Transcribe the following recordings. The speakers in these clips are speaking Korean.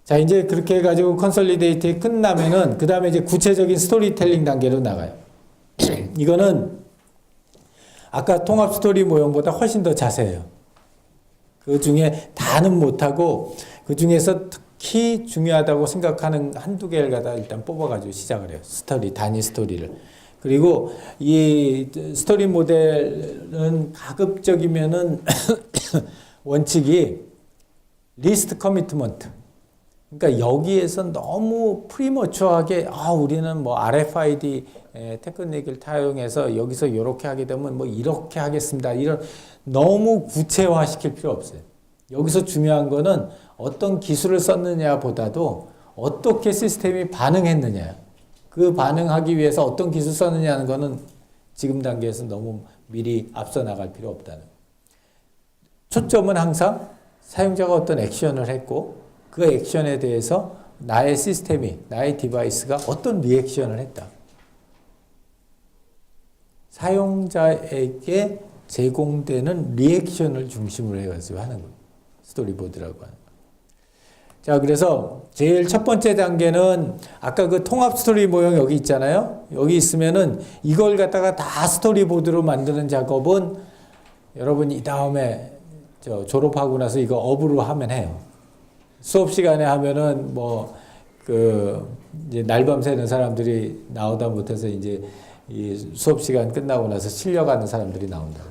자, 이제 그렇게 해가지고 컨솔리데이트 끝나면은, 그 다음에 이제 구체적인 스토리텔링 단계로 나가요. 이거는 아까 통합 스토리 모형보다 훨씬 더 자세해요. 그 중에 다는 못하고, 그 중에서 특히 중요하다고 생각하는 한두 개를 갖다 일단 뽑아가지고 시작을 해요. 단위 스토리를. 그리고 이 스토리 모델은 가급적이면은 원칙이 리스트 커미트먼트. 그러니까 여기에서 너무 프리머추어하게 우리는 뭐 RFID 테크닉을 타용해서 여기서 이렇게 하게 되면 뭐 이렇게 하겠습니다. 이런 너무 구체화시킬 필요 없어요. 여기서 중요한 거는 어떤 기술을 썼느냐보다도 어떻게 시스템이 반응했느냐. 그 반응하기 위해서 어떤 기술 썼느냐는 거는 지금 단계에서 너무 미리 앞서 나갈 필요 없다는. 초점은 항상 사용자가 어떤 액션을 했고 그 액션에 대해서 나의 시스템이, 나의 디바이스가 어떤 리액션을 했다. 사용자에게 제공되는 리액션을 중심으로 해가지고 하는 거예요. 스토리보드라고 하는 거. 자, 그래서 제일 첫 번째 단계는 아까 그 통합 스토리 모형 여기 있잖아요. 여기 있으면은 이걸 갖다가 다 스토리보드로 만드는 작업은 여러분이 이 다음에 졸업하고 나서 이거 업으로 하면 해요. 수업 시간에 하면은 이제 날밤 새는 사람들이 나오다 못해서 이제 이 수업 시간 끝나고 나서 실려가는 사람들이 나온다.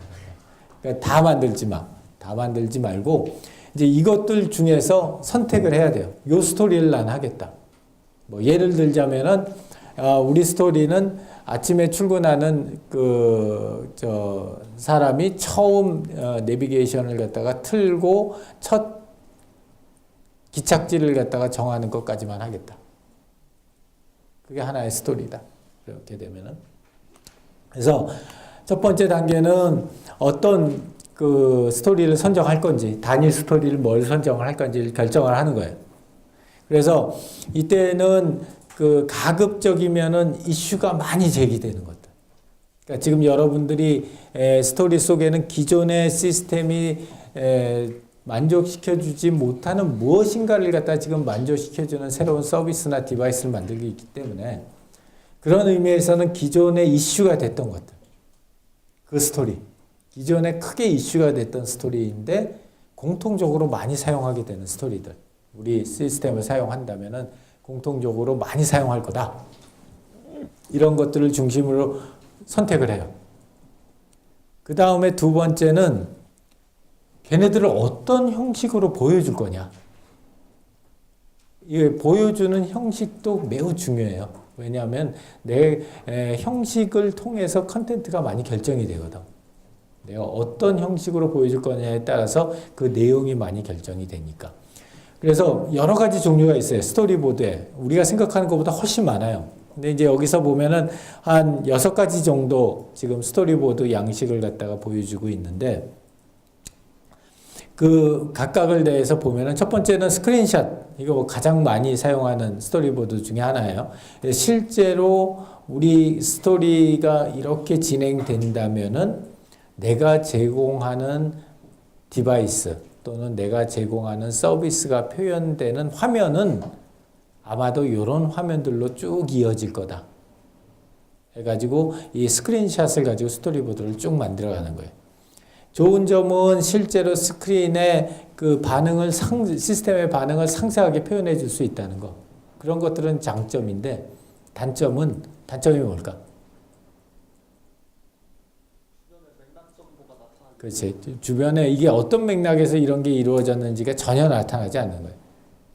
그러니까 다 만들지 말고 이제 이것들 중에서 선택을 해야 돼요. 요 스토리를 난 하겠다. 뭐 예를 들자면은 우리 스토리는 아침에 출근하는 사람이 처음 내비게이션을 갖다가 틀고 첫 기착지를 갖다가 정하는 것까지만 하겠다. 그게 하나의 스토리다. 이렇게 되면은. 그래서 첫 번째 단계는 어떤 스토리를 선정할 건지, 단일 스토리를 뭘 선정을 할 건지 결정을 하는 거예요. 그래서 이때는 가급적이면은 이슈가 많이 제기되는 것들. 그러니까 지금 여러분들이 스토리 속에는 기존의 시스템이 만족시켜주지 못하는 무엇인가를 갖다 지금 만족시켜주는 새로운 서비스나 디바이스를 만들기 있기 때문에 그런 의미에서는 기존의 이슈가 됐던 것들. 그 스토리. 기존에 크게 이슈가 됐던 스토리인데 공통적으로 많이 사용하게 되는 스토리들. 우리 시스템을 사용한다면은 공통적으로 많이 사용할 거다. 이런 것들을 중심으로 선택을 해요. 그 다음에 두 번째는 걔네들을 어떤 형식으로 보여줄 거냐. 이 보여주는 형식도 매우 중요해요. 왜냐하면 내 형식을 통해서 컨텐츠가 많이 결정이 되거든. 내가 어떤 형식으로 보여줄 거냐에 따라서 그 내용이 많이 결정이 되니까. 그래서 여러 가지 종류가 있어요. 스토리보드에. 우리가 생각하는 것보다 훨씬 많아요. 근데 이제 여기서 보면은 한 6가지 정도 지금 스토리보드 양식을 갖다가 보여주고 있는데 각각을 대해서 보면은 첫 번째는 스크린샷. 이거 가장 많이 사용하는 스토리보드 중에 하나예요. 실제로 우리 스토리가 이렇게 진행된다면은 내가 제공하는 디바이스 또는 내가 제공하는 서비스가 표현되는 화면은 아마도 이런 화면들로 쭉 이어질 거다. 해가지고 이 스크린샷을 가지고 스토리보드를 쭉 만들어가는 거예요. 좋은 점은 실제로 스크린의 시스템의 반응을 상세하게 표현해 줄 수 있다는 거. 그런 것들은 장점인데 단점이 뭘까? 그렇지. 주변에 이게 어떤 맥락에서 이런 게 이루어졌는지가 전혀 나타나지 않는 거예요.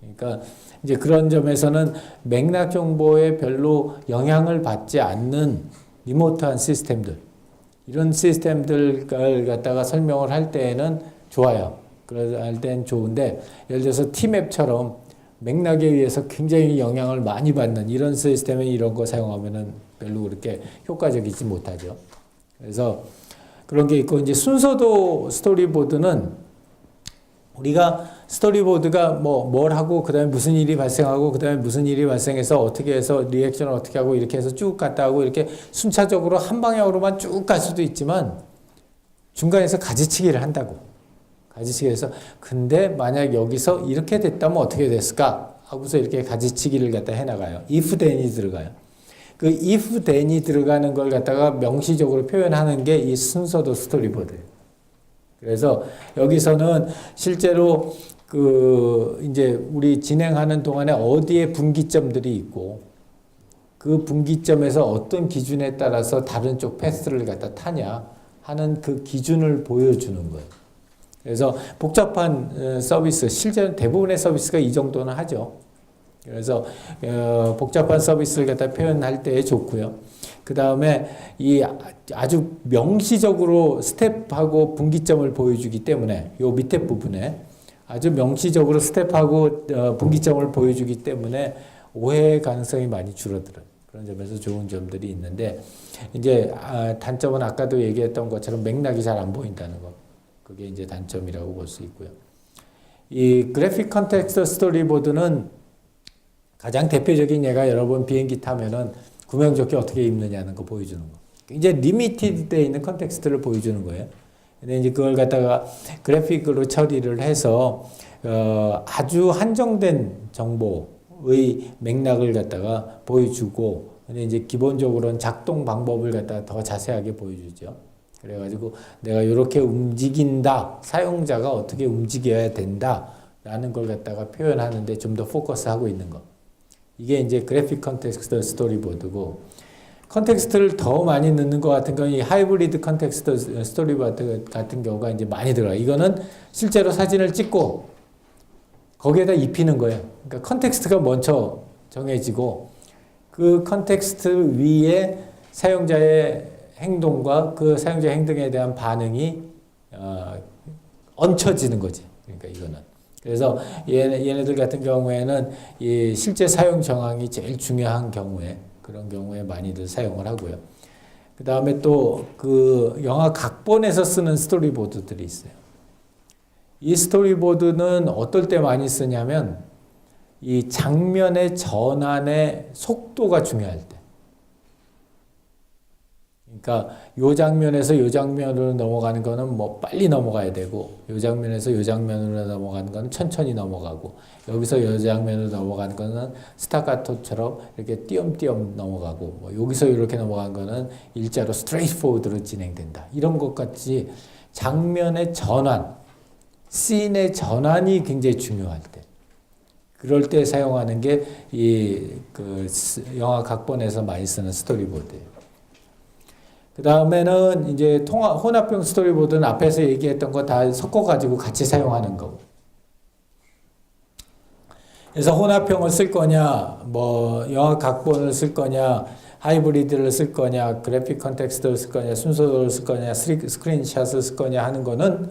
그러니까 이제 그런 점에서는 맥락 정보에 별로 영향을 받지 않는 리모트한 시스템들, 이런 시스템들을 갖다가 설명을 할 때에는 좋아요. 할 때는 좋은데, 예를 들어서 T맵처럼 맥락에 의해서 굉장히 영향을 많이 받는 이런 시스템에 이런 거 사용하면은 별로 그렇게 효과적이지 못하죠. 그래서 그런 게 있고, 이제 순서도 스토리보드는 우리가 스토리보드가 뭘 하고, 그 다음에 무슨 일이 발생하고, 그 다음에 무슨 일이 발생해서 어떻게 해서 리액션을 어떻게 하고, 이렇게 해서 쭉 갔다 하고, 이렇게 순차적으로 한 방향으로만 쭉 갈 수도 있지만, 중간에서 가지치기를 한다고. 가지치기 해서, 근데 만약 여기서 이렇게 됐다면 어떻게 됐을까? 하고서 이렇게 가지치기를 갖다 해나가요. if then이 들어가요. 그 if then이 들어가는 걸 갖다가 명시적으로 표현하는 게 이 순서도 스토리보드예요. 그래서 여기서는 실제로 이제 우리 진행하는 동안에 어디에 분기점들이 있고 그 분기점에서 어떤 기준에 따라서 다른 쪽 패스를 갖다 타냐 하는 그 기준을 보여주는 거예요. 그래서 복잡한 서비스, 실제로 대부분의 서비스가 이 정도는 하죠. 그래서 복잡한 서비스를 갖다 표현할 때 좋고요. 그 다음에 이 아주 명시적으로 스텝하고 분기점을 보여주기 때문에 요 밑에 부분에 아주 명시적으로 스텝하고 분기점을 보여주기 때문에 오해 가능성이 많이 줄어들어요. 그런 점에서 좋은 점들이 있는데 이제 단점은 아까도 얘기했던 것처럼 맥락이 잘 안 보인다는 거. 그게 이제 단점이라고 볼 수 있고요. 이 그래픽 컨텍스트 스토리보드는 가장 대표적인 예가 여러분 비행기 타면은 구명조끼 어떻게 입느냐는 거 보여주는 거. 이제 리미티드 돼 있는 컨텍스트를 보여주는 거예요. 근데 이제 그걸 갖다가 그래픽으로 처리를 해서 아주 한정된 정보의 맥락을 갖다가 보여주고, 근데 이제 기본적으로는 작동 방법을 갖다가 더 자세하게 보여주죠. 그래가지고 내가 이렇게 움직인다, 사용자가 어떻게 움직여야 된다 라는 걸 갖다가 표현하는데 좀 더 포커스하고 있는 거. 이게 이제 그래픽 컨텍스트 스토리보드고, 컨텍스트를 더 많이 넣는 것 같은 건 이 하이브리드 컨텍스트 스토리보드 같은 경우가 이제 많이 들어요. 이거는 실제로 사진을 찍고 거기에다 입히는 거예요. 그러니까 컨텍스트가 먼저 정해지고 그 컨텍스트 위에 사용자의 행동과 그 사용자 행동에 대한 반응이 얹혀지는 거지. 그러니까 이거는. 그래서 얘네들 같은 경우에는 이 실제 사용 정황이 제일 중요한 경우에, 그런 경우에 많이들 사용을 하고요. 그 다음에 또 그 영화 각본에서 쓰는 스토리보드들이 있어요. 이 스토리보드는 어떨 때 많이 쓰냐면 이 장면의 전환의 속도가 중요할 때. 그러니까 요 장면에서 요 장면으로 넘어가는 거는 뭐 빨리 넘어가야 되고, 요 장면에서 요 장면으로 넘어가는 거는 천천히 넘어가고, 여기서 요 장면으로 넘어가는 거는 스타카토처럼 이렇게 띄엄띄엄 넘어가고, 뭐 여기서 이렇게 넘어가는 거는 일자로 스트레이트 포워드로 진행된다. 이런 것 같이 장면의 전환, 씬의 전환이 굉장히 중요할 때, 그럴 때 사용하는 게 이 그 영화 각본에서 많이 쓰는 스토리보드예요. 그 다음에는 이제 혼합형 스토리보드는 앞에서 얘기했던 거 다 섞어가지고 같이 사용하는 거. 그래서 혼합형을 쓸 거냐, 뭐 영화 각본을 쓸 거냐, 하이브리드를 쓸 거냐, 그래픽 컨텍스트를 쓸 거냐, 순서를 쓸 거냐, 스크린샷을 쓸 거냐 하는 거는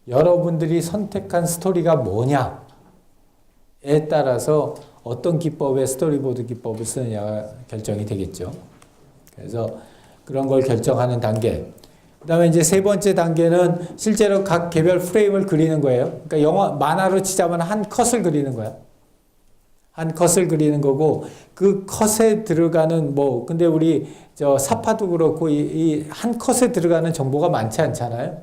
여러분들이 선택한 스토리가 뭐냐에 따라서 어떤 기법의 스토리보드 기법을 쓰느냐가 결정이 되겠죠. 그래서 그런 걸 결정하는 단계. 그 다음에 이제 세 번째 단계는 실제로 각 개별 프레임을 그리는 거예요. 그러니까 만화로 치자면 한 컷을 그리는 거야. 한 컷을 그리는 거고, 그 컷에 들어가는 근데 우리 사파도 그렇고 이 한 컷에 들어가는 정보가 많지 않잖아요.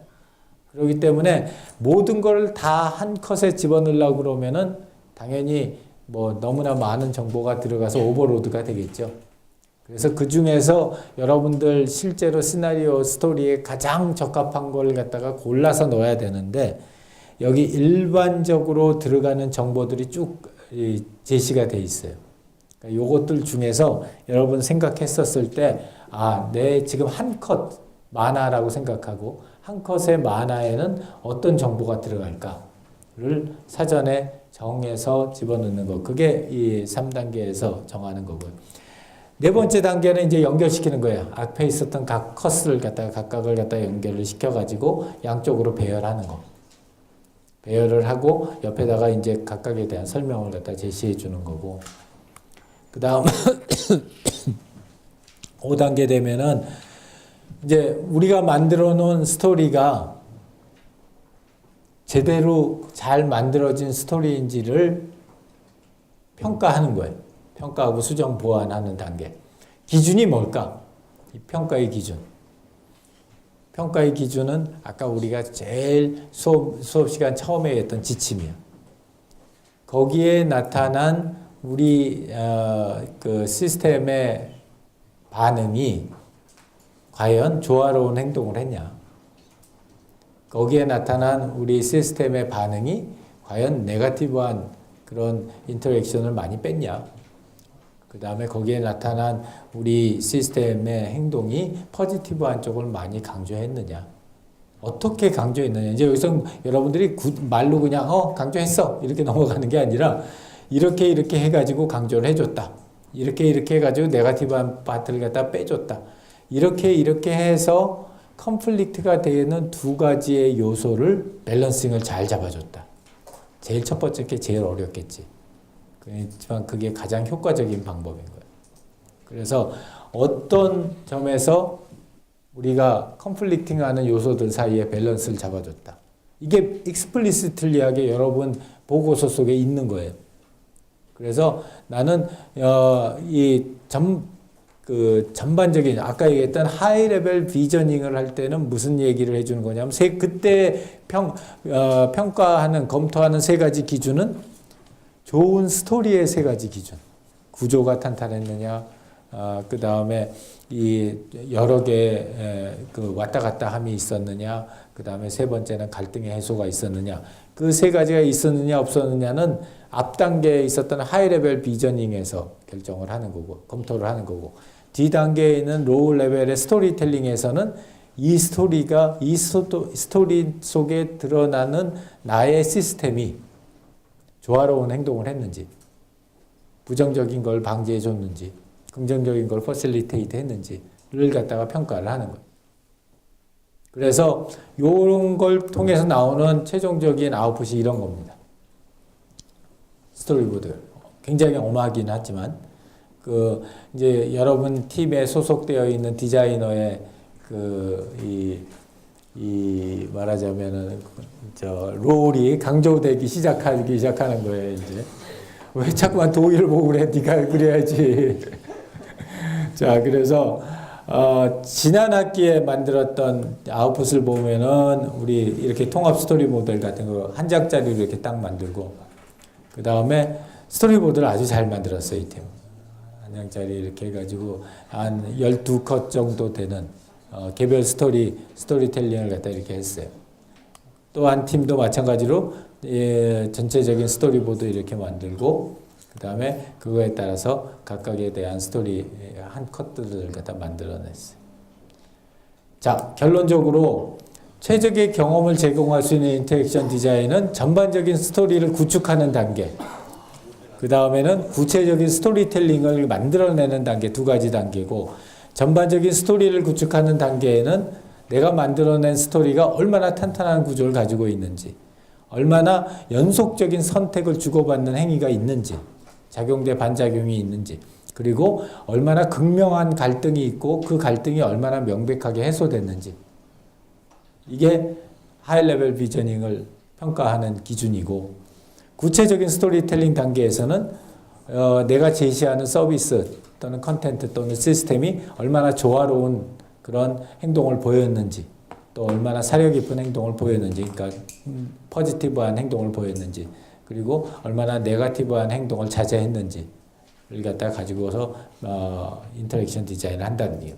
그렇기 때문에 모든 걸 다 한 컷에 집어넣으려고 그러면은 당연히 너무나 많은 정보가 들어가서 오버로드가 되겠죠. 그래서 그 중에서 여러분들 실제로 시나리오 스토리에 가장 적합한 걸 갖다가 골라서 넣어야 되는데, 여기 일반적으로 들어가는 정보들이 쭉 제시가 돼 있어요. 그러니까 요것들 중에서 여러분 생각했었을 때, 내 지금 한 컷 만화라고 생각하고 한 컷의 만화에는 어떤 정보가 들어갈까를 사전에 정해서 집어넣는 거. 그게 이 3단계에서 정하는 거고요. 네 번째 단계는 이제 연결시키는 거예요. 앞에 있었던 각 컷을 각각을 연결을 시켜가지고 양쪽으로 배열하는 거. 배열을 하고 옆에다가 이제 각각에 대한 설명을 제시해 주는 거고. 그 다음 5단계 되면은 이제 우리가 만들어 놓은 스토리가 제대로 잘 만들어진 스토리인지를 평가하는 거예요. 평가하고 수정 보완하는 단계. 기준이 뭘까? 이 평가의 기준. 평가의 기준은 아까 우리가 제일 수업 시간 처음에 했던 지침이에요. 거기에 나타난 우리 그 시스템의 반응이 과연 조화로운 행동을 했냐? 거기에 나타난 우리 시스템의 반응이 과연 네거티브한 그런 인터랙션을 많이 뺐냐? 그 다음에 거기에 나타난 우리 시스템의 행동이 포지티브한 쪽을 많이 강조했느냐? 어떻게 강조했느냐? 이제 여기서 여러분들이 말로 그냥 강조했어 이렇게 넘어가는 게 아니라 이렇게 해가지고 강조를 해줬다. 이렇게 해가지고 네거티브한 파트를 갖다 빼줬다. 이렇게 해서 컨플릭트가 되는 두 가지의 요소를 밸런싱을 잘 잡아줬다. 제일 첫 번째 게 제일 어렵겠지. 그렇지만 그게 가장 효과적인 방법인 거예요. 그래서 어떤 점에서 우리가 컨플릭팅하는 요소들 사이에 밸런스를 잡아줬다. 이게 익스플리시틀리하게 여러분 보고서 속에 있는 거예요. 그래서 나는 전반적인 아까 얘기했던 하이 레벨 비저닝을 할 때는 무슨 얘기를 해주는 거냐면 그때 평가하는 검토하는 세 가지 기준은 좋은 스토리의 세 가지 기준. 구조가 탄탄했느냐, 그 다음에 이 여러 개의 그 왔다 갔다 함이 있었느냐, 그 다음에 세 번째는 갈등의 해소가 있었느냐. 그 세 가지가 있었느냐 없었느냐는 앞 단계에 있었던 하이 레벨 비저닝에서 결정을 하는 거고, 검토를 하는 거고, 뒤 단계에 있는 로우 레벨의 스토리텔링에서는 이 스토리 속에 드러나는 나의 시스템이 조화로운 행동을 했는지, 부정적인 걸 방지해 줬는지, 긍정적인 걸 퍼실리테이트 했는지를 갖다가 평가를 하는 거예요. 그래서 이런 걸 통해서 나오는 최종적인 아웃풋이 이런 겁니다. 스토리보드. 굉장히 엄하긴 하지만, 이제 여러분 팀에 소속되어 있는 디자이너의 말하자면은, 롤이 강조되기 시작하는 거예요, 이제. 왜 자꾸만 동의를 보고 그래? 네가 그래야지. 자, 그래서, 지난 학기에 만들었던 아웃풋을 보면은, 우리 이렇게 통합 스토리 모델 같은 거 한 장짜리로 이렇게 딱 만들고, 그 다음에 스토리보드를 아주 잘 만들었어요, 이 팀. 한 장짜리 이렇게 해가지고, 한 12컷 정도 되는, 개별 스토리텔링을 갖다 이렇게 했어요. 또 한 팀도 마찬가지로, 전체적인 스토리보드 이렇게 만들고, 그 다음에 그거에 따라서 각각에 대한 스토리 한 컷들을 갖다 만들어냈어요. 자, 결론적으로 최적의 경험을 제공할 수 있는 인터랙션 디자인은 전반적인 스토리를 구축하는 단계, 그 다음에는 구체적인 스토리텔링을 만들어내는 단계, 두 가지 단계고, 전반적인 스토리를 구축하는 단계에는 내가 만들어낸 스토리가 얼마나 탄탄한 구조를 가지고 있는지, 얼마나 연속적인 선택을 주고받는 행위가 있는지, 작용대 반작용이 있는지, 그리고 얼마나 극명한 갈등이 있고 그 갈등이 얼마나 명백하게 해소됐는지, 이게 하이 레벨 비저닝을 평가하는 기준이고, 구체적인 스토리텔링 단계에서는 내가 제시하는 서비스 또는 컨텐트 또는 시스템이 얼마나 조화로운 그런 행동을 보였는지, 또 얼마나 사려 깊은 행동을 보였는지, 그러니까 포지티브한 행동을 보였는지, 그리고 얼마나 네거티브한 행동을 자제했는지를 갖다 가지고서 인터랙션 디자인을 한다는 얘기예요.